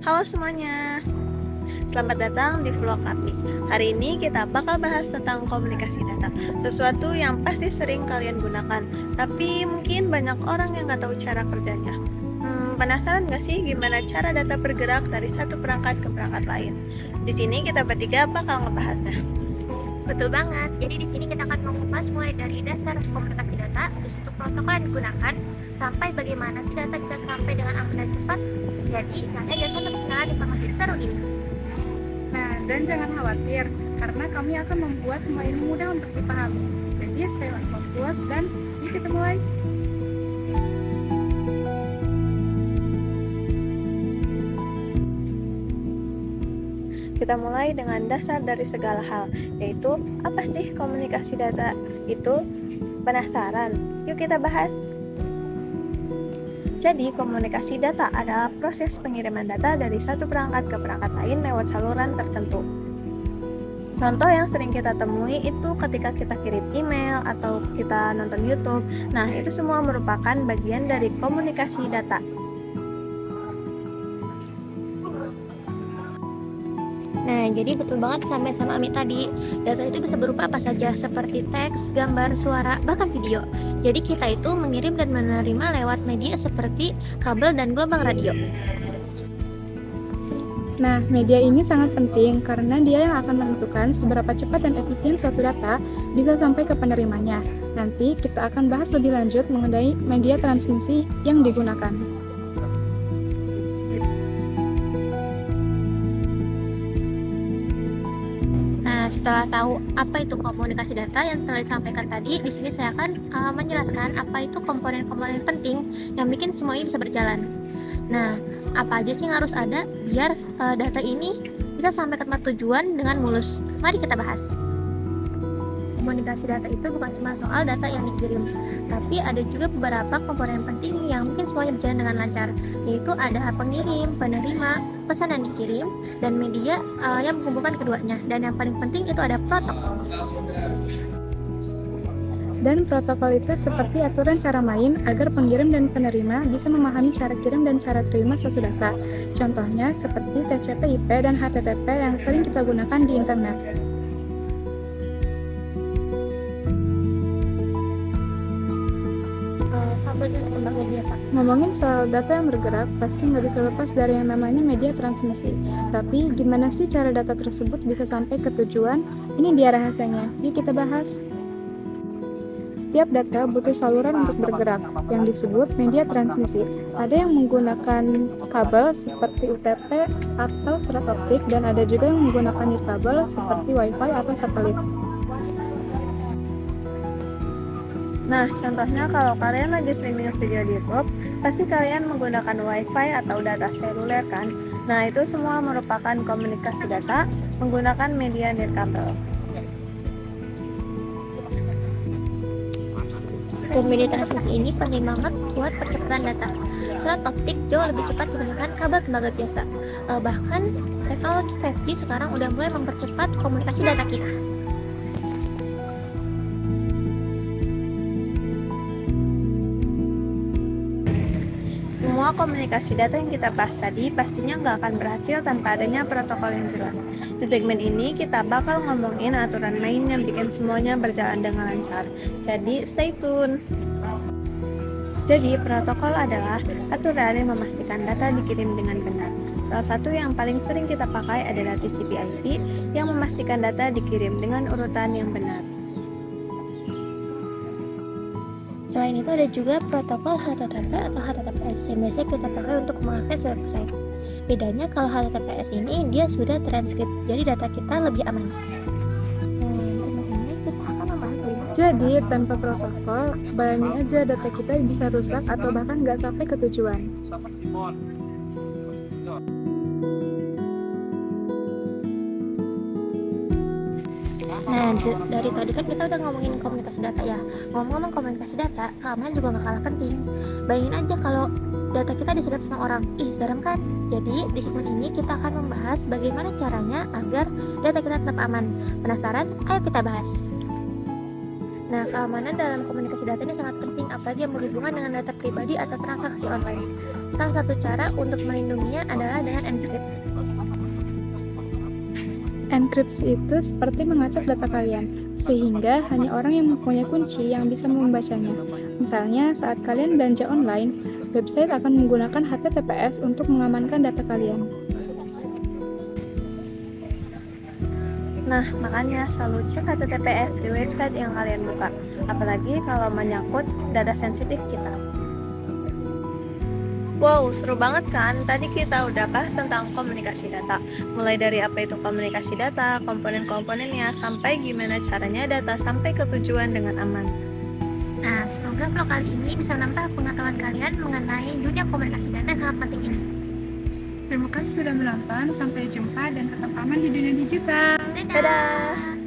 Halo semuanya, selamat datang di vlog kami. Hari ini kita bakal bahas tentang komunikasi data, sesuatu yang pasti sering kalian gunakan, tapi mungkin banyak orang yang nggak tahu cara kerjanya. Penasaran nggak sih gimana cara data bergerak dari satu perangkat ke perangkat lain? Di sini kita bertiga bakal ngebahasnya. Betul banget. Jadi di sini kita akan mengupas mulai dari dasar komunikasi data, untuk protokol yang digunakan, sampai bagaimana sih data bisa sampai dengan aman dan cepat. Jadi kalian jangan sampai ketinggalan informasi seru ini. Nah, dan jangan khawatir, karena kami akan membuat semua ini mudah untuk dipahami. Jadi stay on fokus dan yuk kita mulai. Kita mulai dengan dasar dari segala hal, yaitu apa sih komunikasi data itu? Penasaran? Yuk kita bahas. Jadi, komunikasi data adalah proses pengiriman data dari satu perangkat ke perangkat lain lewat saluran tertentu. Contoh yang sering kita temui itu ketika kita kirim email atau kita nonton YouTube. Nah, itu semua merupakan bagian dari komunikasi data. Nah, jadi betul banget sama Ami tadi. Data itu bisa berupa apa saja, seperti teks, gambar, suara, bahkan video. Jadi kita itu mengirim dan menerima lewat media seperti kabel dan gelombang radio. Nah, media ini sangat penting karena dia yang akan menentukan seberapa cepat dan efisien suatu data bisa sampai ke penerimanya. Nanti kita akan bahas lebih lanjut mengenai media transmisi yang digunakan. Setelah tahu apa itu komunikasi data yang telah disampaikan tadi, di sini saya akan menjelaskan apa itu komponen-komponen penting yang bikin semua ini bisa berjalan. Nah, apa aja sih yang harus ada biar data ini bisa sampai ke tempat tujuan dengan mulus? Mari kita bahas. Komunikasi data itu bukan cuma soal data yang dikirim, tapi ada juga beberapa komponen penting yang mungkin semuanya berjalan dengan lancar, yaitu ada pengirim, penerima, pesan yang dikirim, dan media yang menghubungkan keduanya. Dan yang paling penting itu ada protokol. Dan protokol itu seperti aturan cara main agar pengirim dan penerima bisa memahami cara kirim dan cara terima suatu data. Contohnya seperti TCP/IP dan HTTP yang sering kita gunakan di internet. Ngomongin soal data yang bergerak, pasti nggak bisa lepas dari yang namanya media transmisi. Tapi gimana sih cara data tersebut bisa sampai ke tujuan? Ini dia rahasianya, yuk kita bahas. Setiap data butuh saluran untuk bergerak, yang disebut media transmisi. Ada yang menggunakan kabel seperti UTP atau serat optik, dan ada juga yang menggunakan nirkabel seperti WiFi atau satelit. Nah, contohnya kalau kalian lagi streaming video di YouTube, pasti kalian menggunakan WiFi atau data seluler kan? Nah, itu semua merupakan komunikasi data menggunakan media nirkabel. Dan media transmisi ini penting banget buat percepatan data. Serat optik jauh lebih cepat dibandingkan kabel tembaga biasa. Bahkan teknologi 5G sekarang udah mulai mempercepat komunikasi data kita. Semua komunikasi data yang kita bahas tadi pastinya nggak akan berhasil tanpa adanya protokol yang jelas. Di segmen ini kita bakal ngomongin aturan main yang bikin semuanya berjalan dengan lancar. Jadi stay tune. Jadi protokol adalah aturan yang memastikan data dikirim dengan benar. Salah satu yang paling sering kita pakai adalah TCP/IP yang memastikan data dikirim dengan urutan yang benar. Selain itu ada juga protokol HTTP atau HTTPS yang biasa kita pakai untuk mengakses website. Bedanya kalau HTTPS ini dia sudah transkrip, jadi data kita lebih aman. Jadi tanpa protokol, bayangin aja data kita bisa rusak atau bahkan nggak sampai ke tujuan. Nah, dari tadi kan kita udah ngomongin komunikasi data ya. Ngomong-ngomong komunikasi data, keamanan juga gak kalah penting. Bayangin aja kalau data kita disedot sama orang. Ih, serem kan? Jadi, di segmen ini kita akan membahas bagaimana caranya agar data kita tetap aman. Penasaran? Ayo kita bahas. Nah, keamanan dalam komunikasi data ini sangat penting, apalagi yang berhubungan dengan data pribadi atau transaksi online. Salah satu cara untuk melindunginya adalah dengan enkripsi. Enkripsi itu seperti mengacak data kalian, sehingga hanya orang yang mempunyai kunci yang bisa membacanya. Misalnya, saat kalian belanja online, website akan menggunakan HTTPS untuk mengamankan data kalian. Nah, makanya selalu cek HTTPS di website yang kalian buka, apalagi kalau menyangkut data sensitif kita. Wow, seru banget kan? Tadi kita udah bahas tentang komunikasi data. Mulai dari apa itu komunikasi data, komponen-komponennya, sampai gimana caranya data sampai ke tujuan dengan aman. Nah, semoga vlog kali ini bisa menambah pengetahuan kalian mengenai dunia komunikasi data yang sangat penting ini. Terima kasih sudah menonton, sampai jumpa dan tetap aman di dunia digital. Dadah! Dadah!